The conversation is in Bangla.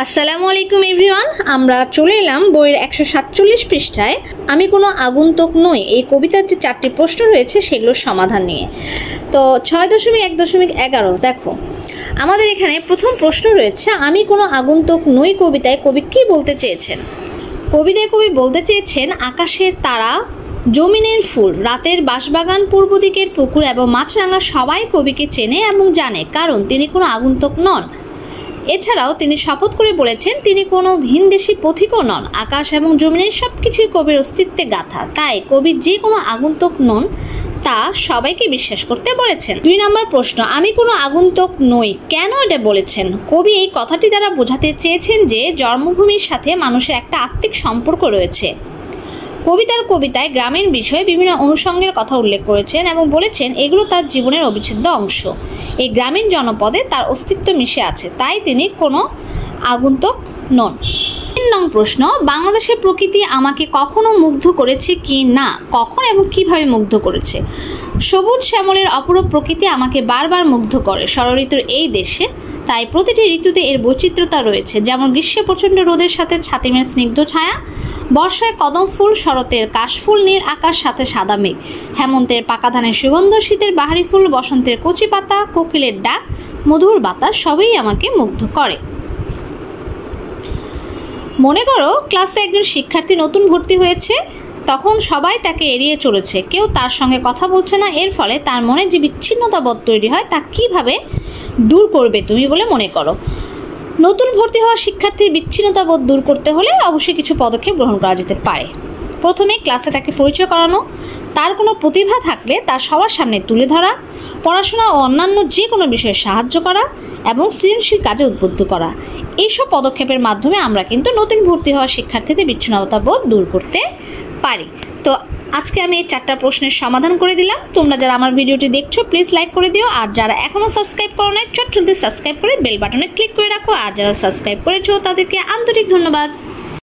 আসসালামু আলাইকুম এভরিওয়ান। আমরা চলে এলাম বইয়ের 147 পৃষ্ঠায় আমি কোনো আগন্তুক নই এই কবিতার যে 4টি প্রশ্ন রয়েছে সেগুলোর সমাধান নিয়ে। তো 6.1.11 দেখো, আমাদের এখানে প্রথম প্রশ্ন রয়েছে আমি কোনো আগন্তুক নই কবিতায় কবি কি বলতে চেয়েছেন। কবিতায় কবি বলতে চেয়েছেন আকাশের তারা, জমিনের ফুল, রাতের বাঁশবাগান, পূর্ব দিকের পুকুর এবং মাছরাঙা সবাই কবিকে চেনে এবং জানে, কারণ তিনি কোনো আগন্তুক নন। এছাড়াও তিনি শপথ করে বলেছেন তিনি কোনো ভিনদেশি পথিকও নন। আকাশ এবং জমিনের সবকিছুই কবির অস্তিত্বে গাথা, তাই কবি যে কোনো আগন্তুক নন তা সবাইকে বিশ্বাস করতে বলেছেন। 2 নম্বর প্রশ্ন, আমি কোনো আগন্তুক নই কেন এটা বলেছেন। কবি এই কথাটি দ্বারা বোঝাতে চেয়েছেন যে জন্মভূমির সাথে মানুষের একটা আত্মিক সম্পর্ক রয়েছে। কবিতায় গ্রামীণ বিষয়ে বিভিন্ন অনুষঙ্গের কথা উল্লেখ করেছেন এবং বলেছেন এগুলো তার জীবনের অবিচ্ছেদ্য অংশ। এই গ্রামীণ জনপদে তার অস্তিত্ব মিশে আছে, তাই তিনি কোনো আগন্তুক নন। 3 নং প্রশ্ন, বাংলাদেশের প্রকৃতি আমাকে কখনো মুগ্ধ করেছে কি না, কখন এবং কিভাবে মুগ্ধ করেছে। সবুজ শ্যামলের অপরূপ প্রকৃতি আমাকে বারবার মুগ্ধ করে ষড়ঋতুর এই দেশে, তাই প্রতিটি ঋতুতে এর বৈচিত্র্যতা রয়েছে। যেমন গ্রীষ্মে প্রচণ্ড রোদের সাথে ছাতিমের স্নিগ্ধ ছায়া, বর্ষায় কদম ফুল, শরতের কাশফুল, নীল আকাশ সাথে সাদা মেঘ, হেমন্তের পাকা ধানের সুগন্ধ, শীতের বাহারি ফুল, বসন্তের কচি পাতা, কোকিলের ডাক, মধুর বাতাস সবই আমাকে মুগ্ধ করে। মনে করো ক্লাসে একজন শিক্ষার্থী নতুন ভর্তি হয়েছে, তখন সবাই তাকে এড়িয়ে চলেছে, কেউ তার সঙ্গে কথা বলছে না। এর ফলে তার মনে যে বিচ্ছিন্নতাবোধ তৈরি হয় তা কিভাবে দূর করবে তুমি বলে মনে করো। নতুন ভর্তি হওয়া শিক্ষার্থীর বিচ্ছিন্নতাবোধ দূর করতে হলে অবশ্যই কিছু পদক্ষেপ গ্রহণ করা যেতে পারে। প্রথমে ক্লাসে তাকে পরিচয় করানো, তার কোনো প্রতিভা থাকলে তা সবার সামনে তুলে ধরা, পড়াশোনা ও অন্যান্য যে কোনো বিষয়ে সাহায্য করা এবং সৃজনশীল কাজে উদ্বুদ্ধ করা। এইসব পদক্ষেপের মাধ্যমে আমরা কিন্তু নতুন ভর্তি হওয়া শিক্ষার্থীদের বিচ্ছিন্নতাবোধ দূর করতে পারি। তো আজকে আমি এই 4টা প্রশ্নের সমাধান করে দিলাম। তোমরা যারা আমার ভিডিওটি দেখছো প্লিজ লাইক করে দিও, আর যারা এখনও সাবস্ক্রাইব করো নাই চট জলদি সাবস্ক্রাইব করে বেল বাটনে ক্লিক করে রাখো, আর যারা সাবস্ক্রাইব করেছো তাদেরকে আন্তরিক ধন্যবাদ।